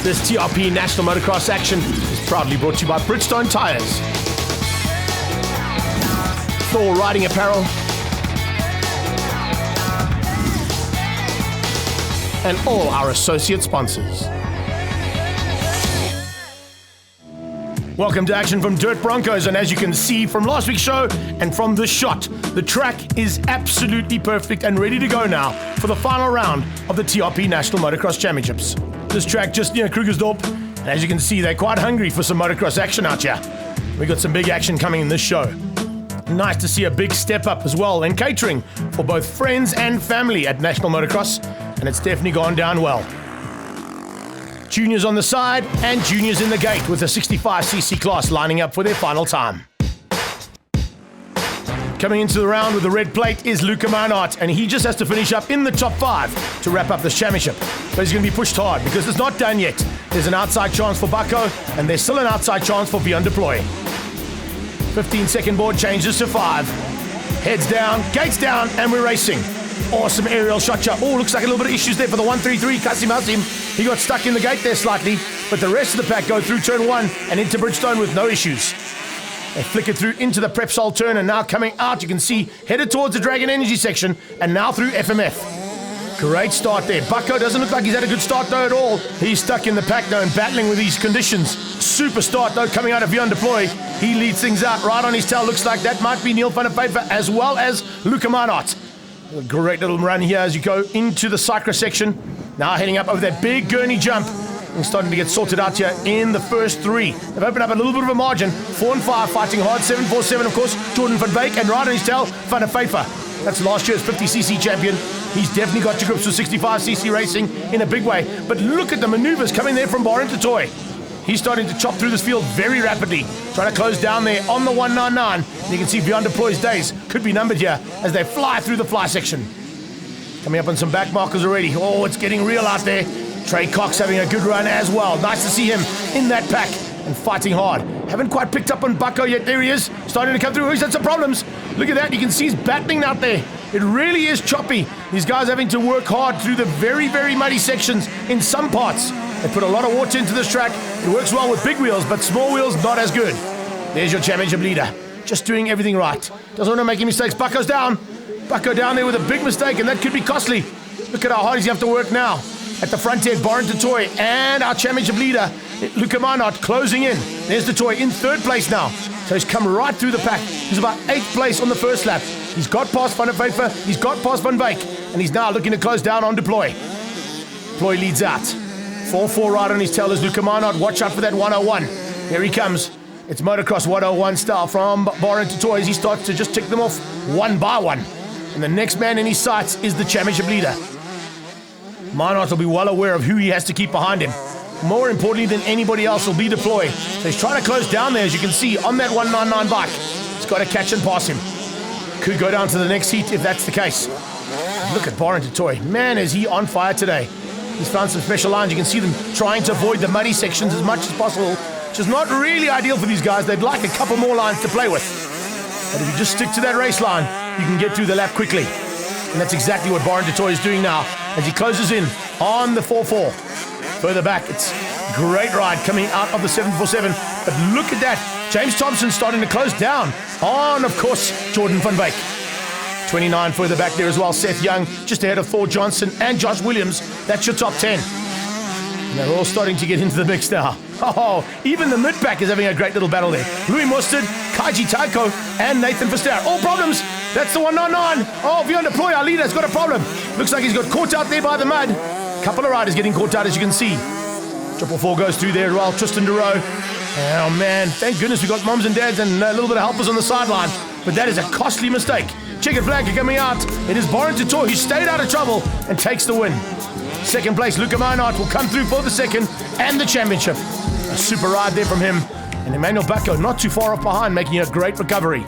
This TRP National Motocross action is proudly brought to you by Bridgestone Tires, Thor Riding Apparel, and all our associate sponsors. Welcome to action from Dirt Broncos, and as you can see from last week's show and from this shot, the track is absolutely perfect and ready to go now for the final round of the TRP National Motocross Championships. This track just near Krugersdorp, and as you can see, they're quite hungry for some motocross action out here. We got some big action coming in this show. Nice to see a big step up as well in catering for both friends and family at National Motocross, and it's definitely gone down well. Juniors on the side and juniors in the gate with a 65cc class lining up for their final time. Coming into the round with the red plate is Luca Meinhardt, and he just has to finish up in the top 5 to wrap up this championship. But he's going to be pushed hard because it's not done yet. There's an outside chance for Bucko, and there's still an outside chance for Beyond Deploy. 15-second board changes to 5. Heads down, gates down, and we're racing. Awesome aerial shot. Oh, looks like a little bit of issues there for the 133. Kasim Azim. He got stuck in the gate there slightly, but the rest of the pack go through turn 1 and into Bridgestone with no issues. They flick it through into the Prepsol turn, and now coming out, you can see, headed towards the Dragon Energy section, and now through FMF. Great start there. Bucko doesn't look like he's had a good start though at all. He's stuck in the pack though and battling with these conditions. Super start though coming out of Beyond Deploy. He leads things out right on his tail. Looks like that might be Neil van der Pfeiffer as well as Luca Meinhardt. A great little run here as you go into the Cycra section. Now heading up over that big gurney jump. And starting to get sorted out here in the first 3. They've opened up a little bit of a margin. 4 and 5 fighting hard. 747, of course, Jordan van Beek, and right on his tail, Van der Pfeiffer. That's last year's 50cc champion. He's definitely got to grips with 65cc racing in a big way. But look at the maneuvers coming there from Baron to Toy. He's starting to chop through this field very rapidly, trying to close down there on the 199. And you can see Beyond Deploy's days could be numbered here as they fly through the fly section. Coming up on some back markers already. Oh, it's getting real out there. Trey Cox having a good run as well. Nice to see him in that pack and fighting hard. Haven't quite picked up on Bucko yet. There he is, starting to come through. He's had some problems. Look at that. You can see he's battling out there. It really is choppy. These guys having to work hard through the very, very muddy sections in some parts. They put a lot of water into this track. It works well with big wheels, but small wheels, not as good. There's your championship leader. Just doing everything right. Doesn't want to make any mistakes. Bucko's down. Bucko down there with a big mistake, and that could be costly. Look at how hard he's have to work now. At the front end, Baron to Toy, and our championship leader, Luca Meinhardt, closing in. There's the Toy in 3rd place now. So he's come right through the pack. He's about 8th place on the first lap. He's got past Van der Pfeiffer, he's got past Van Beek, and he's now looking to close down on Deploy. Deploy leads out. 4-4 right on his tail is Luca Meinhardt. Watch out for that 101. Here he comes. It's motocross 101 style from Baron to Toy as he starts to just tick them off one by one. And the next man in his sights is the championship leader. Meinhardt will be well aware of who he has to keep behind him. More importantly than anybody else will be Deploy. So he's trying to close down there, as you can see, on that 199 bike. He's got to catch and pass him. Could go down to the next heat if that's the case. Look at Baron to Toy. Man, is he on fire today. He's found some special lines. You can see them trying to avoid the muddy sections as much as possible, which is not really ideal for these guys. They'd like a couple more lines to play with. But if you just stick to that race line, you can get through the lap quickly. And that's exactly what Baron to Toy is doing now as he closes in on the 4-4. Further back, it's a great ride coming out of the 747. But look at that. James Thompson starting to close down on, of course, Jordan van Beek. 29 further back there as well. Seth Young just ahead of Thor Johnson and Josh Williams. That's your top 10. And they're all starting to get into the mix now. Oh, even the mid-pack is having a great little battle there. Louis Mustard, Kaiji Taiko, and Nathan Verster. All problems. That's the 199. Oh, Beyond Deploy, our leader's got a problem. Looks like he's got caught out there by the mud. Couple of riders getting caught out, as you can see. 444 goes through there as well. Tristan DeRoe. Oh, man. Thank goodness we got moms and dads and a little bit of helpers on the sideline. But that is a costly mistake. Checkered flag coming out. It is Baron to Toy who stayed out of trouble and takes the win. Second place, Luca Meinhardt will come through for the second and the championship. A super ride there from him. And Emmanuel Bucko not too far off behind, making a great recovery.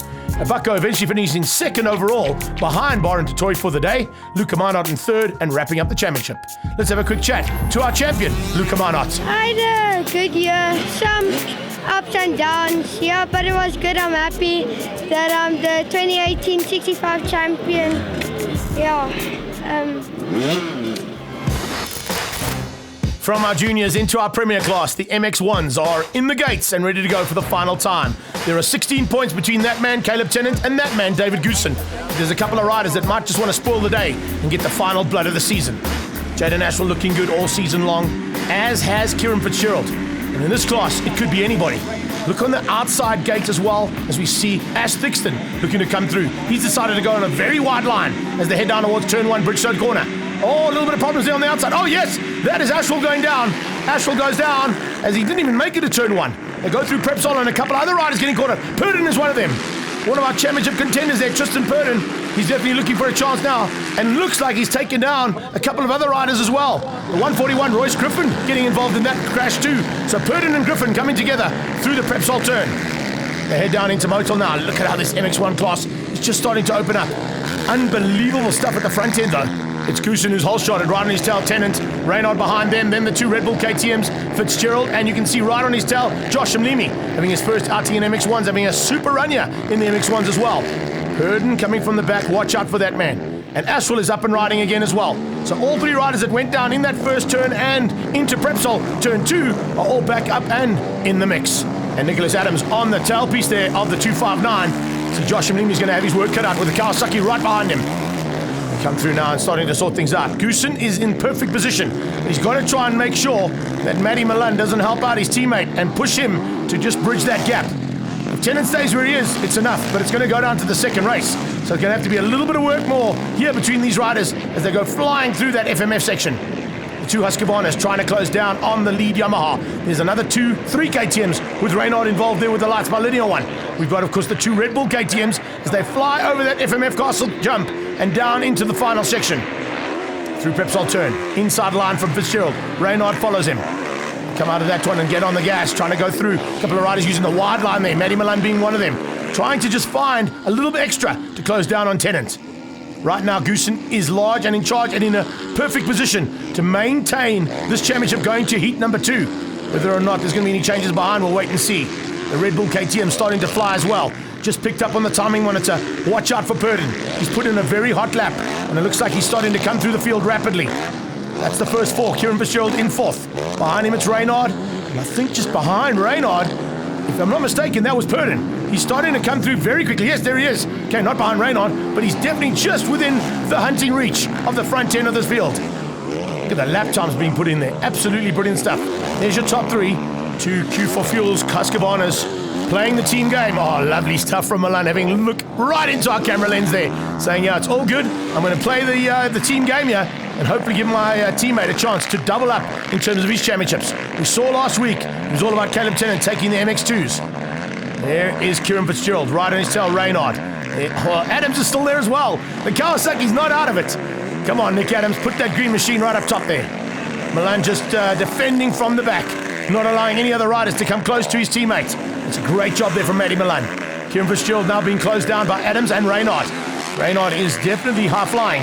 Bucko eventually finishing second overall behind Baron to Toy for the day. Luca Meinhardt in 3rd and wrapping up the championship. Let's have a quick chat to our champion, Luca Meinhardt. I had a good year. Some ups and downs, yeah, but it was good. I'm happy that I'm the 2018 65 champion. Yeah. From our juniors into our premier class, the MX1s are in the gates and ready to go for the final time. There are 16 points between that man, Caleb Tennant, and that man, David Goosen. There's a couple of riders that might just want to spoil the day and get the final blood of the season. Jaden Ashwell looking good all season long, as has Kieran Fitzgerald. And in this class, it could be anybody. Look on the outside gate as well, as we see Ash Thixton looking to come through. He's decided to go on a very wide line as they head down towards turn 1, Bridgestone corner. Oh, a little bit of problems there on the outside. Oh, yes, that is Ashwell going down. Ashwell goes down as he didn't even make it to turn 1. They go through Prepsol and a couple of other riders getting caught up. Purdon is one of them. One of our championship contenders there, Tristan Purdon. He's definitely looking for a chance now and looks like he's taken down a couple of other riders as well. The 141, Royce Griffin, getting involved in that crash too. So Purdon and Griffin coming together through the Prepsol turn. They head down into Motul now. Look at how this MX1 class is just starting to open up. Unbelievable stuff at the front end though. It's Goosen who's hole-shotted, right on his tail, Tennant, Reynard behind them, then the two Red Bull KTMs, Fitzgerald, and you can see right on his tail, Josh Mlimi, having his first outing in MX1s, having a super run here in the MX1s as well. Purdon coming from the back, watch out for that man. And Ashwell is up and riding again as well. So all three riders that went down in that first turn and into Prepsol, turn 2, are all back up and in the mix. And Nicholas Adams on the tailpiece there of the 259. So Josh Mlimi is going to have his work cut out with the Kawasaki right behind him. Come through now and starting to sort things out. Goosen is in perfect position. He's got to try and make sure that Matty Milan doesn't help out his teammate and push him to just bridge that gap. If Tennant stays where he is, it's enough, but it's going to go down to the second race. So it's going to have to be a little bit of work more here between these riders as they go flying through that FMF section. The two Husqvarnas trying to close down on the lead Yamaha. There's another 3 KTMs with Reynard involved there with the lights by linear one. We've got, of course, the 2 Red Bull KTMs as they fly over that FMF castle jump and down into the final section. Through Prepsol turn, inside line from Fitzgerald. Reynard follows him. Come out of that one and get on the gas, trying to go through. A couple of riders using the wide line there, Matty Milan being one of them. Trying to just find a little bit extra to close down on Tennant. Right now, Goosen is large and in charge and in a perfect position to maintain this championship going to heat number 2. Whether or not there's going to be any changes behind, we'll wait and see. The Red Bull KTM starting to fly as well. Just picked up on the timing monitor. Watch out for Purdon. He's put in a very hot lap, and it looks like he's starting to come through the field rapidly. That's the first 4. Kieran Fitzgerald in 4th. Behind him, it's Reynard. And I think just behind Reynard, if I'm not mistaken, that was Purdon. He's starting to come through very quickly. Yes, there he is. Okay, not behind Reynard, but he's definitely just within the hunting reach of the front end of this field. Look at the lap times being put in there. Absolutely brilliant stuff. There's your top 3. 2 Q4 Fuels, Husqvarnas, playing the team game. Oh, lovely stuff from Milan, having a look right into our camera lens there, saying, yeah, it's all good. I'm going to play the team game here and hopefully give my teammate a chance to double up in terms of his championships. We saw last week, it was all about Caleb Tennant taking the MX2s. There is Kieran Fitzgerald, right on his tail, Reynard. Adams is still there as well. The Kawasaki's not out of it. Come on, Nick Adams, put that green machine right up top there. Milan just defending from the back, not allowing any other riders to come close to his teammates. It's a great job there from Matty Milan. Kieran Fitzgerald now being closed down by Adams and Reynard. Reynard is definitely high-flying.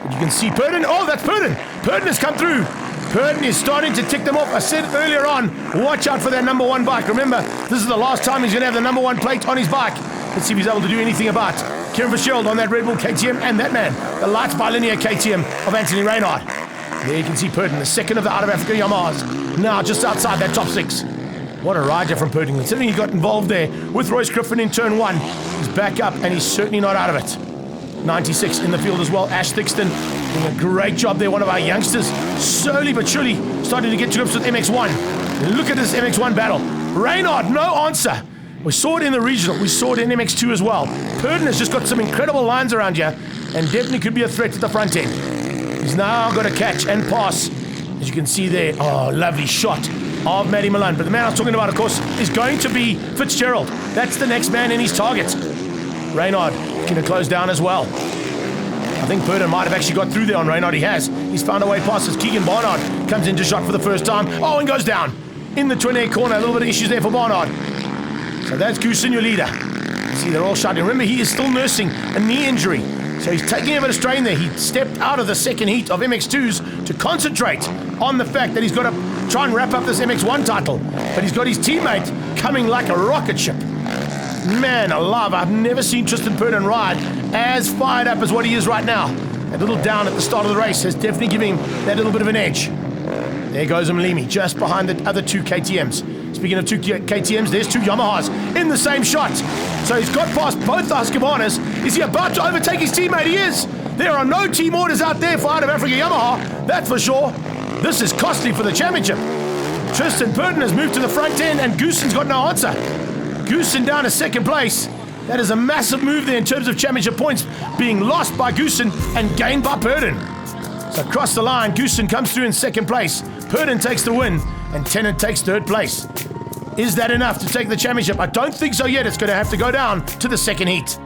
But you can see Purdon. Oh, that's Purdon. Purdon has come through. Purdon is starting to tick them off. I said earlier on, watch out for that number 1 bike. Remember, this is the last time he's going to have the number 1 plate on his bike. Let's see if he's able to do anything about Kieran Fitzgerald on that Red Bull KTM and that man, the lights by linear KTM of Anthony Reynard. There you can see Purdon, the second of the Out of Africa Yamahas. Now just outside that top 6. What a ride from Purdon. Considering he got involved there with Royce Griffin in turn 1. He's back up and he's certainly not out of it. 96 in the field as well. Ash Thixton doing a great job there. One of our youngsters, slowly but surely starting to get to grips with MX1. Look at this MX1 battle. Reynard, no answer. We saw it in the regional. We saw it in MX2 as well. Purdon has just got some incredible lines around here and definitely could be a threat to the front end. He's now got to catch and pass. As you can see there, oh, lovely shot of Matty Milan. But the man I was talking about, of course, is going to be Fitzgerald. That's the next man in his target. Reynard going to close down as well. I think Purdon might have actually got through there on Reynard. He has. He's found a way past as Keegan Barnard comes into shot for the first time. Oh, and goes down. In the 28 corner, a little bit of issues there for Barnard. So that's Goosen, your leader. See, they're all shouting. Remember, he is still nursing a knee injury. So he's taking a bit of strain there. He stepped out of the second heat of MX2s to concentrate on the fact that he's got to try and wrap up this MX1 title. But he's got his teammate coming like a rocket ship. Man alive, I've never seen Tristan Purdon ride as fired up as what he is right now. A little down at the start of the race has definitely given him that little bit of an edge. There goes Mlimi, just behind the other two KTMs. Speaking of two KTMs, there's two Yamahas in the same shot. So he's got past both Husqvarnas. Is he about to overtake his teammate? He is. There are no team orders out there for Out of Africa Yamaha, that's for sure. This is costly for the championship. Tristan Purden has moved to the front end, and Goosen's got no answer. Goosen down to second place. That is a massive move there in terms of championship points being lost by Goosen and gained by Purden. So across the line, Goosen comes through in second place. Purden takes the win, and Tennant takes third place. Is that enough to take the championship? I don't think so yet. It's going to have to go down to the second heat.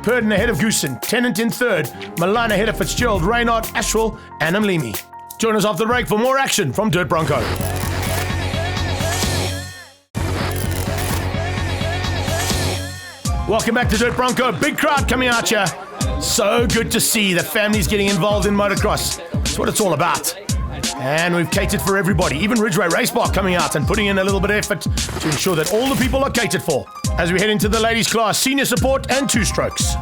Purden ahead of Goosen, Tennant in third, Milan ahead of Fitzgerald, Reynard, Ashwell, and Mlimi. Join us after the break for more action from Dirt Bronco. Welcome back to Dirt Bronco. Big crowd coming out here. So good to see the families getting involved in motocross. That's what it's all about. And we've catered for everybody. Even Ridgeway Race Park coming out and putting in a little bit of effort to ensure that all the people are catered for. As we head into the ladies class, senior support and two strokes.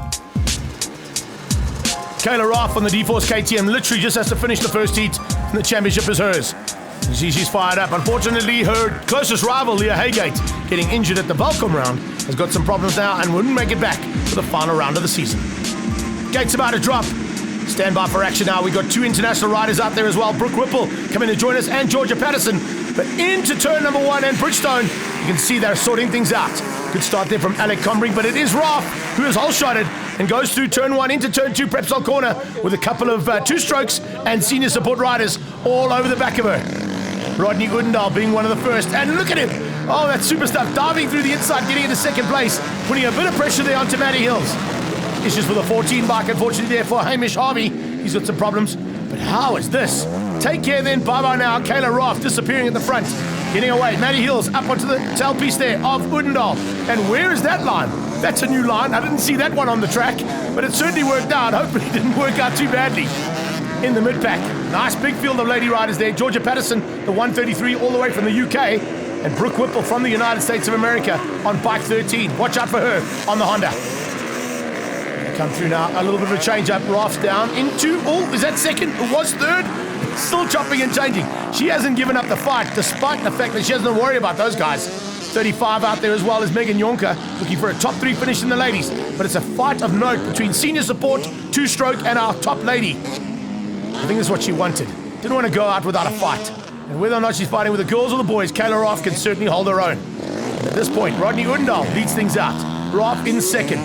Kayla Raff on the D-Force KTM literally just has to finish the first heat and the championship is hers. You see she's fired up. Unfortunately, her closest rival, Leah Haygate, getting injured at the Balcom round, has got some problems now and wouldn't make it back for the final round of the season. Gate's about to drop. Stand by for action now. We've got two international riders out there as well. Brooke Whipple coming to join us and Georgia Patterson. But into turn number 1 and Bridgestone, you can see they're sorting things out. Good start there from Alec Combring, but it is Raff who is hole-shotted and goes through turn 1 into turn 2 Prepsol corner with a couple of two-strokes and senior support riders all over the back of her. Rodney Udendal being one of the first. And look at him. Oh, that super stuff. Diving through the inside, getting into second place. Putting a bit of pressure there onto Matty Hills. Issues with a 14 bike, unfortunately, there for Hamish Harvey. He's got some problems. But how is this? Take care then. Bye-bye now. Kayla Raff disappearing at the front. Getting away. Matty Hills up onto the tailpiece there of Udendal. And where is that line? That's a new line. I didn't see that one on the track. But it certainly worked out. Hopefully it didn't work out too badly. In the mid-pack. Nice big field of lady riders there. Georgia Patterson, the 133, all the way from the UK. And Brooke Whipple from the United States of America on bike 13. Watch out for her on the Honda. Come through now. A little bit of a change-up. Raff's down into... Oh, is that second? It was third. Still chopping and changing. She hasn't given up the fight, despite the fact that she doesn't worry about those guys. 35 out there as well as Megan Yonker, looking for a top 3 finish in the ladies. But it's a fight of note between senior support, two-stroke, and our top lady. I think that's what she wanted. Didn't want to go out without a fight. And whether or not she's fighting with the girls or the boys, Kayla Raff can certainly hold her own. And at this point, Rodney Udendal leads things out. Raff in second.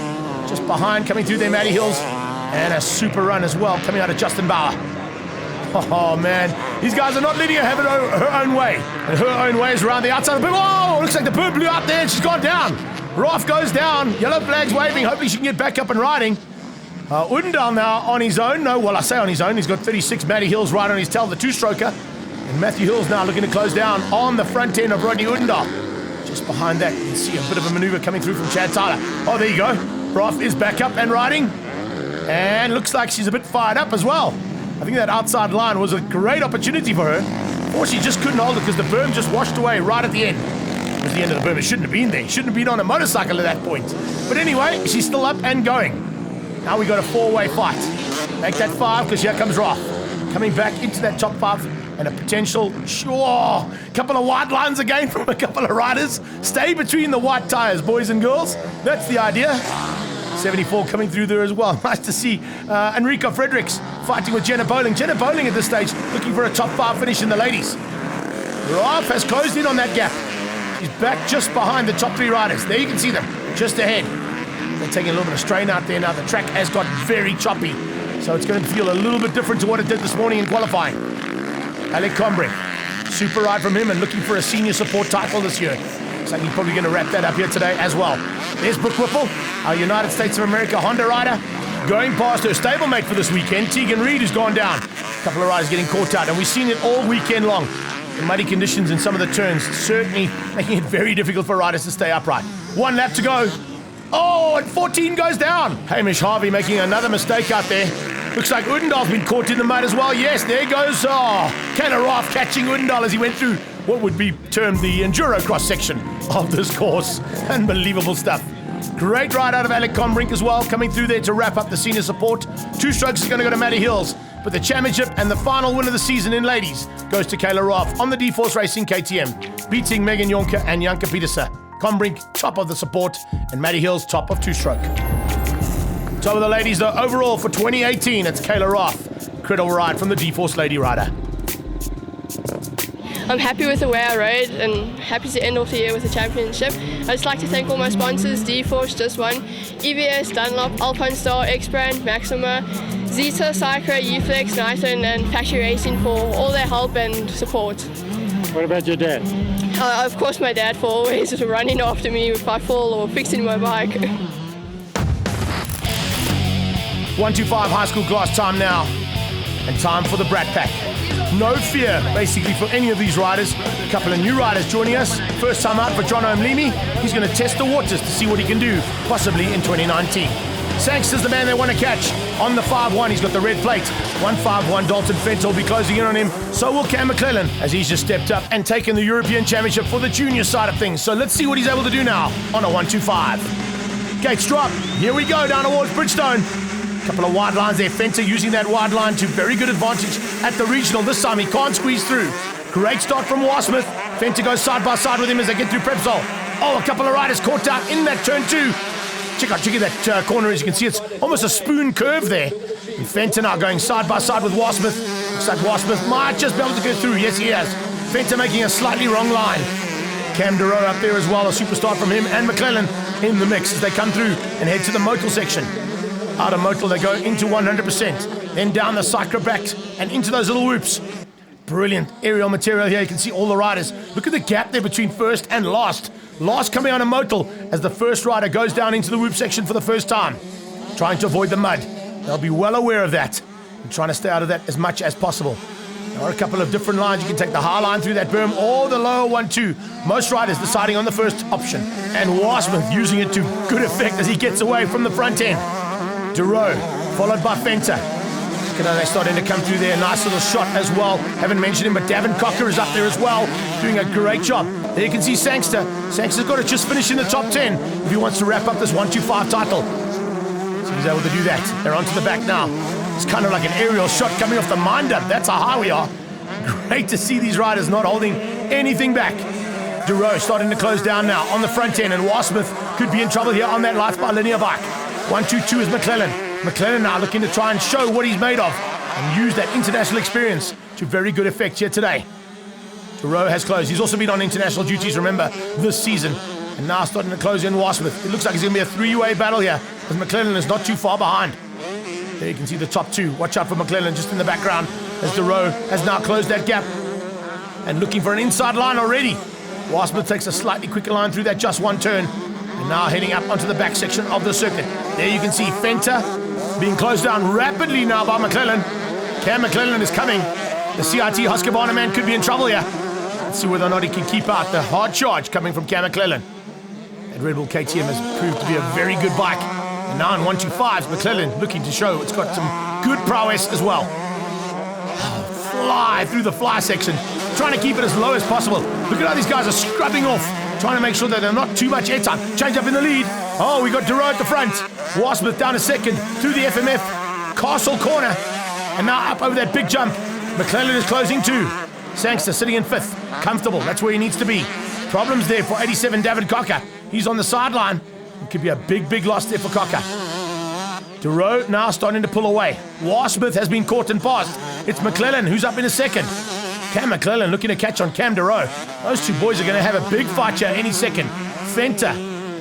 Just behind, coming through there, Matty Hills. And a super run as well, coming out of Justin Bauer. Oh, man. These guys are not letting her have it her own way. And her own way is around the outside of the boom. Oh, looks like the boom blew out there and she's gone down. Raff goes down. Yellow flag's waving. Hopefully she can get back up and riding. Udendal now on his own. No, well, I say on his own. He's got 36. Matty Hills right on his tail, the two-stroker. And Matthew Hills now looking to close down on the front end of Rodney Udendal. Just behind that, you can see a bit of a maneuver coming through from Chad Tyler. Oh, there you go. Raff is back up and riding. And looks like she's a bit fired up as well. I think that outside line was a great opportunity for her. Or she just couldn't hold it because the berm just washed away right at the end. It was the end of the berm. It shouldn't have been there. It shouldn't have been on a motorcycle at that point. But anyway, she's still up and going. Now we got a 4-way fight. Make that 5 because here comes Raff. Coming back into that top 5 and a potential, sure, couple of white lines again from a couple of riders. Stay between the white tires, boys and girls. That's the idea. 74 coming through there as well. Nice to see Enrico Fredericks fighting with Jenna Bowling. Jenna Bowling at this stage looking for a top 5 finish in the ladies. Raff has closed in on that gap. She's back just behind the top 3 riders. There you can see them, just ahead. They're taking a little bit of strain out there now. The track has got very choppy, so it's going to feel a little bit different to what it did this morning in qualifying. Alec Combring, super ride from him and looking for a senior support title this year. Looks like he's probably going to wrap that up here today as well. There's Brooke Whipple, our United States of America Honda rider, going past her stablemate for this weekend, Tegan Reed, who's gone down. A couple of riders getting caught out, and we've seen it all weekend long. The muddy conditions in some of the turns, certainly making it very difficult for riders to stay upright. 1 lap to go. Oh, and 14 goes down. Hamish Harvey making another mistake out there. Looks like Udendal's been caught in the mud as well. Yes, there goes, Kayla Raff catching Udendal as he went through what would be termed the enduro cross-section of this course. Unbelievable stuff. Great ride out of Alec Combrink as well, coming through there to wrap up the senior support. 2 strokes is going to go to Matty Hills. But the championship and the final win of the season in ladies goes to Kayla Roth on the D-Force Racing KTM, beating Megan Jonker and Janke Pieterse. Combrink, top of the support, and Maddie Hills, top of two-stroke. Top of the ladies, though, overall for 2018, it's Kayla Roth. Incredible ride from the D-Force Lady Rider. I'm happy with the way I rode and happy to end off the year with a championship. I'd just like to thank all my sponsors, D-Force, Just One, EBS, Dunlop, Alpine Star, X-Brand, Maxima, Zeta, Cycra, Uflex, Nithan and Factory Racing for all their help and support. What about your dad? Of course my dad for always running after me if I fall or fixing my bike. 125 high school class time now, and time for the Brat Pack. No fear, basically, for any of these riders. A couple of new riders joining us. First time out for John O'Mlimi. He's going to test the waters to see what he can do, possibly in 2019. Sangster's the man they want to catch. On the 5-1, he's got the red plate. 151, Dalton Fenter will be closing in on him. So will Cam McClellan, as he's just stepped up and taken the European Championship for the junior side of things. So let's see what he's able to do now on a 125. Gates drop. Here we go down towards Bridgestone. Couple of wide lines there. Fenter using that wide line to very good advantage at the regional. This time he can't squeeze through. Great start from Warsmith. Fenter goes side by side with him as they get through Prepsol. Oh, a couple of riders caught out in that turn two. Check out that corner. As you can see, it's almost a spoon curve there. And Fenter now going side by side with Warsmith. Looks like Warsmith might just be able to go through. Yes, he has. Fenter making a slightly wrong line. Cam DeRoe up there as well. A superstar from him and McClellan in the mix as they come through and head to the Motul section. Out of Motul, they go into 100%. Then down the Cycra back and into those little whoops. Brilliant aerial material here. You can see all the riders. Look at the gap there between first and last. Last coming out of Motul as the first rider goes down into the whoop section for the first time. Trying to avoid the mud. They'll be well aware of that and trying to stay out of that as much as possible. There are a couple of different lines. You can take the high line through that berm or the lower 1-2. Most riders deciding on the first option. And Warsmith using it to good effect as he gets away from the front end. DeRoe, followed by Fenter. Look at how they're starting to come through there. Nice little shot as well. Haven't mentioned him, but Davin Cocker is up there as well, doing a great job. There you can see Sangster. Sangster's got to just finish in the top 10 if he wants to wrap up this 125 title. So he's able to do that. They're onto the back now. It's kind of like an aerial shot coming off the mind-up. That's how high we are. Great to see these riders not holding anything back. DeRoe starting to close down now on the front end, and Warsmith could be in trouble here on that lights by linear bike. 1-2-2 is McClellan. McClellan now looking to try and show what he's made of and use that international experience to very good effect here today. DeRoe has closed. He's also been on international duties, remember, this season. And now starting to close in Warsmith. It looks like it's going to be a three-way battle here, as McClellan is not too far behind. There you can see the top two. Watch out for McClellan just in the background, as DeRoe has now closed that gap and looking for an inside line already. Warsmith takes a slightly quicker line through that just one turn. And now heading up onto the back section of the circuit. There you can see Fenter being closed down rapidly now by McClellan. Cam McClellan is coming. The CIT Husqvarna man could be in trouble here. Let's see whether or not he can keep out the hard charge coming from Cam McClellan. That Red Bull KTM has proved to be a very good bike. And now in 125s, McClellan looking to show it's got some good prowess as well. Fly through the fly section, trying to keep it as low as possible. Look at how these guys are scrubbing off, trying to make sure that they're not too much airtime. Change up in the lead. Oh, we got DeRoe at the front. Warsmith down a second through the FMF. Castle corner. And now up over that big jump. McClellan is closing too. Sangster sitting in fifth. Comfortable. That's where he needs to be. Problems there for 87 David Cocker. He's on the sideline. It could be a big, big loss there for Cocker. DeRoe now starting to pull away. Warsmith has been caught and passed. It's McClellan who's up in a second. Cam McClellan looking to catch on Cam DeRoe. Those two boys are going to have a big fight here any second. Fenter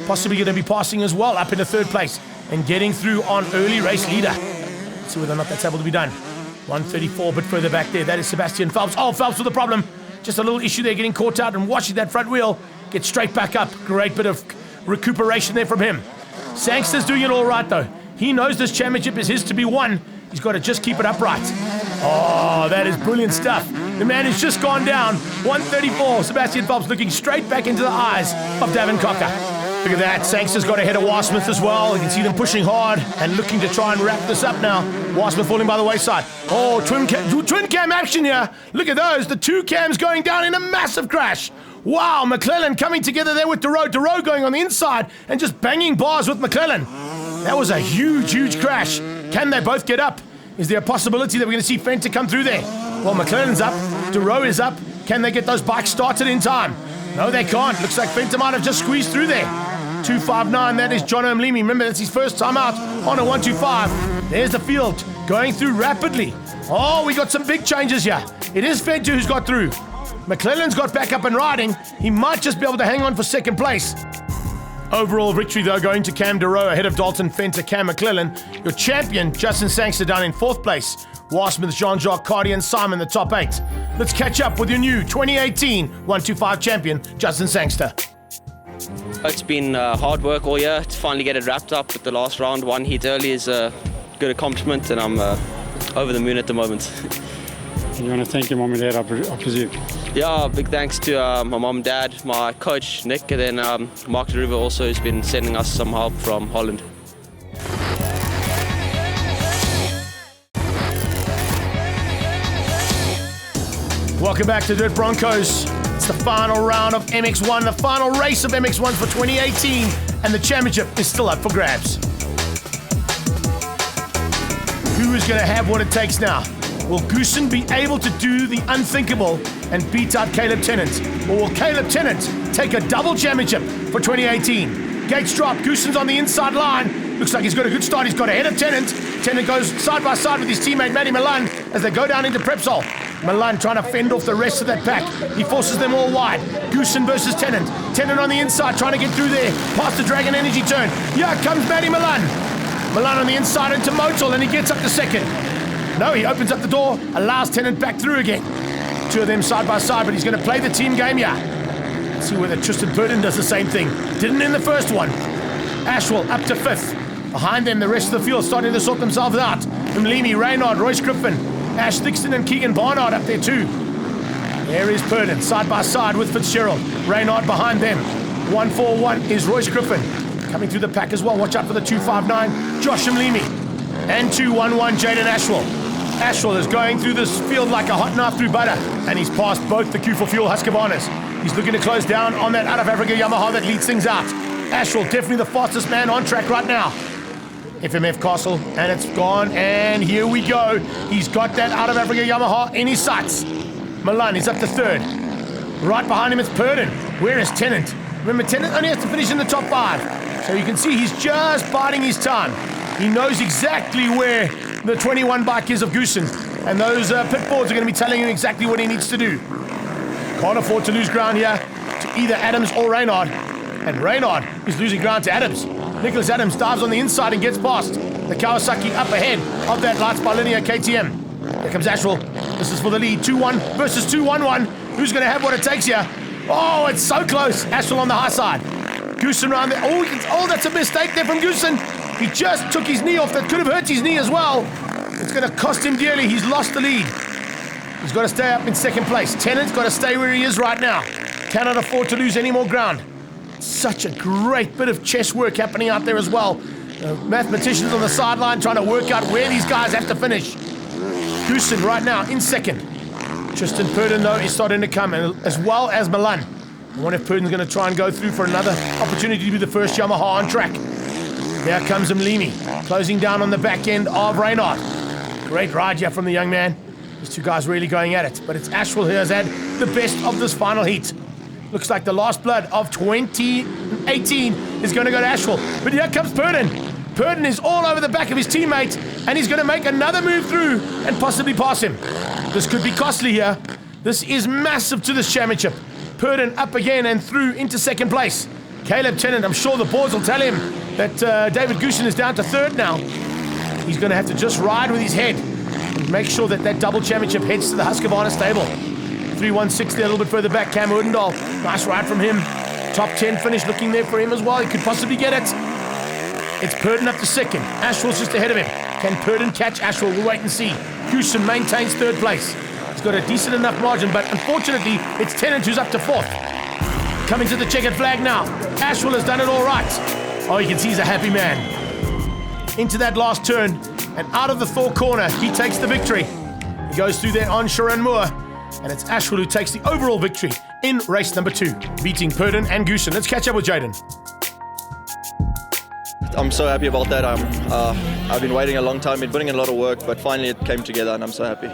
possibly going to be passing as well up into third place and getting through on early race leader. Let's see whether or not that's able to be done. 134 a bit further back there. That is Sebastian Phelps. Oh, Phelps with a problem. Just a little issue there, getting caught out and watching that front wheel get straight back up. Great bit of recuperation there from him. Sangster's doing it all right though. He knows this championship is his to be won. He's got to just keep it upright. Oh, that is brilliant stuff. The man has just gone down. 134. Sebastian Phelps looking straight back into the eyes of Davin Cocker. Look at that. Sangster's got ahead of Warsmith as well. You can see them pushing hard and looking to try and wrap this up now. Warsmith falling by the wayside. Oh, twin cam action here. Look at those. The two cams going down in a massive crash. Wow, McClellan coming together there with DeRoe. DeRoe going on the inside and just banging bars with McClellan. That was a huge, huge crash. Can they both get up? Is there a possibility that we're going to see Fenter come through there? Well, McClellan's up. DeRoe is up. Can they get those bikes started in time? No, they can't. Looks like Fenter might have just squeezed through there. 259, that is John Mlimi. Remember, that's his first time out on a 125. There's the field going through rapidly. Oh, we got some big changes here. It is Fenter who's got through. McClellan's got back up and riding. He might just be able to hang on for second place. Overall victory, though, going to Cam DeRoe ahead of Dalton Fenter, Cam McClellan. Your champion, Justin Sangster, down in 4th place. Warsmith, Jean-Jacques Cardi, and Simon, the top 8. Let's catch up with your new 2018 125 champion, Justin Sangster. It's been hard work all year to finally get it wrapped up with the last round. 1 heat early is a good accomplishment, and I'm over the moon at the moment. You want to thank your mom and dad, I presume? Yeah, big thanks to my mom and dad, my coach Nick, and then Mark de River also, who's been sending us some help from Holland. Welcome back to Dirt Broncos. It's the final round of MX1, the final race of MX1 for 2018, and the championship is still up for grabs. Who is going to have what it takes now? Will Goosen be able to do the unthinkable and beat out Caleb Tennant? Or will Caleb Tennant take a double championship for 2018? Gates drop, Goosen's on the inside line. Looks like he's got a good start. He's got ahead of Tennant. Tennant goes side by side with his teammate Matty Milan as they go down into Prepsol. Milan trying to fend off the rest of that pack. He forces them all wide. Goosen versus Tennant. Tennant on the inside trying to get through there. Past the Dragon Energy turn. Here comes Matty Milan. Milan on the inside into Motul, and he gets up to second. No, he opens up the door, allows Tennant back through again. 2 of them side by side, but he's going to play the team game here. Let's see whether Tristan Purdon does the same thing. Didn't in the first one. Ashwell up to 5th. Behind them, the rest of the field starting to sort themselves out. Mlimi, Reynard, Royce Griffin, Ash Thixton and Keegan Barnard up there too. There is Purdon, side by side with Fitzgerald. Reynard behind them. 141 is Royce Griffin. Coming through the pack as well. Watch out for the 259, Josh Mlimi. And 211, Jaden Ashwell. Ashwell is going through this field like a hot knife through butter, and he's passed both the Q4Fuel Husqvarnas. He's looking to close down on that Out of Africa Yamaha that leads things out. Ashwell, definitely the fastest man on track right now. FMF Castle, and it's gone, and here we go. He's got that Out of Africa Yamaha in his sights. Milan is up to 3rd. Right behind him it's Purdon. Where is Tennant? Remember, Tennant only has to finish in the top 5. So you can see he's just biding his time. He knows exactly where the 21 bike is of Goosen, and those pit boards are going to be telling him exactly what he needs to do. Can't afford to lose ground here to either Adams or Reynard, and Reynard is losing ground to Adams. Nicholas Adams dives on the inside and gets past the Kawasaki up ahead of that Lights by Linear KTM. Here comes Ashwell. This is for the lead. 2-1 versus 2-1-1. Who's going to have what it takes here? Oh, it's so close. Ashwell on the high side. Goosen around there. Oh, that's a mistake there from Goosen. He just took his knee off. That could have hurt his knee as well. It's going to cost him dearly. He's lost the lead. He's got to stay up in 2nd place. Tennant's got to stay where he is right now. Cannot afford to lose any more ground. Such a great bit of chess work happening out there as well. Mathematicians on the sideline trying to work out where these guys have to finish. Goosen right now in 2nd. Tristan Purdon, though, is starting to come, as well as Milan. I wonder if Purdon's going to try and go through for another opportunity to be the first Yamaha on track. There comes Mlimi, closing down on the back end of Reynard. Great ride here from the young man. These 2 guys really going at it, but it's Ashwell who has had the best of this final heat. Looks like the last blood of 2018 is going to go to Ashwell. But here comes Purdon. Purdon is all over the back of his teammate, and he's going to make another move through and possibly pass him. This could be costly here. This is massive to this championship. Purdon up again and through into 2nd place. Caleb Tennant, I'm sure the boards will tell him that David Goosen is down to 3rd now. He's going to have to just ride with his head and make sure that that double championship heads to the Husqvarna stable. 316 there a little bit further back, Cam Odendahl. Nice ride from him. Top 10 finish looking there for him as well. He could possibly get it. It's Purdon up to 2nd. Ashwell's just ahead of him. Can Purdon catch Ashwell? We'll wait and see. Goosen maintains 3rd place. He's got a decent enough margin, but unfortunately, it's Tennant who's up to 4th. Coming to the checkered flag now. Ashwell has done it all right. Oh, you can see he's a happy man. Into that last turn, and out of the Thor corner, he takes the victory. He goes through there on Sharon Moore, and it's Ashwell who takes the overall victory in race number 2, beating Purdon and Goosen. Let's catch up with Jaden. I'm so happy about that. I've been waiting a long time, been putting in a lot of work, but finally it came together and I'm so happy.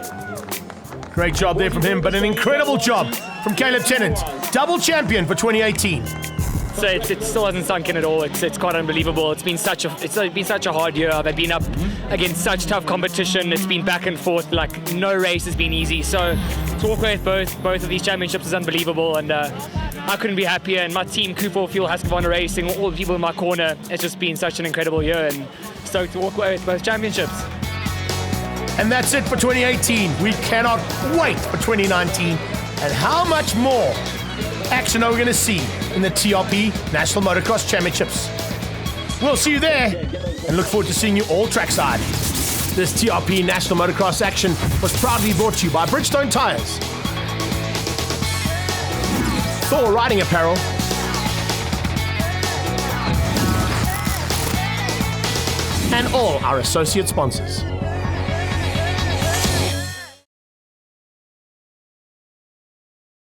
Great job there from him, but an incredible job from Caleb Tennant, double champion for 2018. So it still hasn't sunk in at all. It's quite unbelievable. It's been such a hard year. They've been up against such tough competition. It's been back and forth. Like no race has been easy. So to walk away with both of these championships is unbelievable, and I couldn't be happier. And my team, Cooper, Fuel, Husqvarna Racing, all the people in my corner, it's just been such an incredible year, and stoked to walk away with both championships. And that's it for 2018. We cannot wait for 2019. And how much more action are we going to see in the TRP National Motocross Championships? We'll see you there and look forward to seeing you all trackside. This TRP National Motocross action was proudly brought to you by Bridgestone Tires, Thor Riding Apparel, and all our associate sponsors.